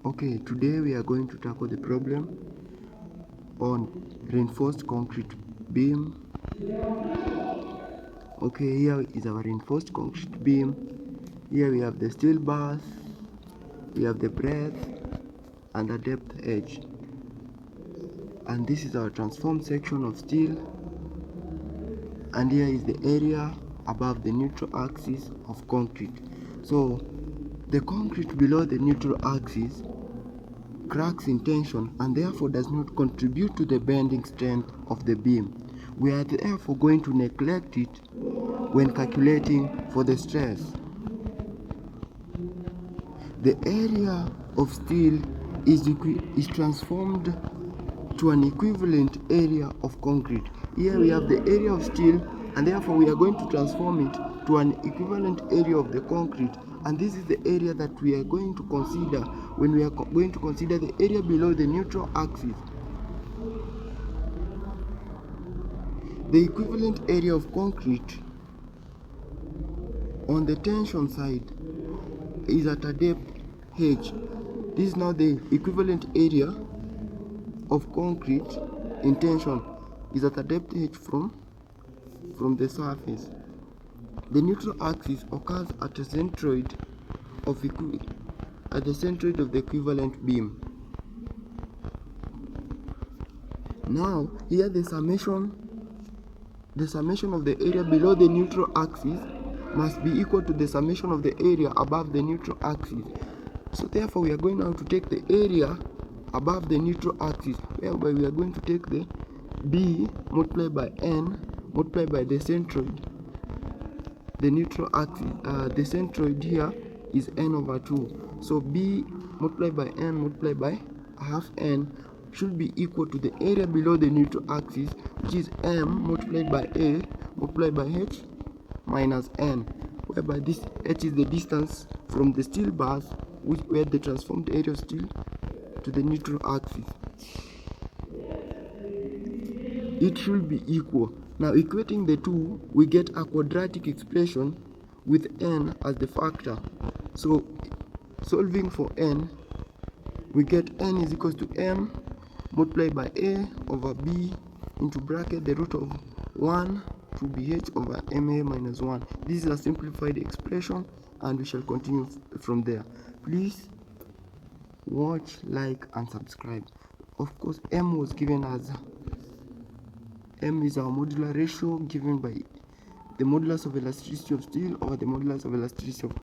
Okay, today we are going to tackle the problem on reinforced concrete beam. Okay, here is our reinforced concrete beam. Here we have the steel bars, we have the breadth and the depth edge, and this is our transformed section of steel, and here is the area above the neutral axis of concrete. So the concrete below the neutral axis cracks in tension and therefore does not contribute to the bending strength of the beam. We are therefore going to neglect it when calculating for the stress. The area of steel is transformed to an equivalent area of concrete. Here we have the area of steel, and therefore we are going to transform it to an equivalent area of the concrete, and this is the area that we are going to consider when we are going to consider the area below the neutral axis. The equivalent area of concrete on the tension side is at a depth h. This is now the equivalent area of concrete in tension is at a depth h from the surface. The neutral axis occurs at the centroid of the equivalent beam. Now here the summation of the area below the neutral axis must be equal to the summation of the area above the neutral axis. So therefore we are going now to take the area above the neutral axis, whereby we are going to take the B multiplied by N multiplied by the centroid. The neutral axis, the centroid here is N over 2. So B multiplied by N multiplied by half N should be equal to the area below the neutral axis, which is M multiplied by A multiplied by H minus N, whereby this H is the distance from the steel bars where the transformed area of steel to the neutral axis. It should be equal. Now equating the two, we get a quadratic expression with N as the factor. So solving for N, we get N is equal to M multiplied by A over B into bracket the root of 1 to BH over MA minus 1. This is a simplified expression, and we shall continue from there. Please watch, like and subscribe. Of course, M was given as M is our modular ratio given by the modulus of elasticity of steel over the modulus of elasticity of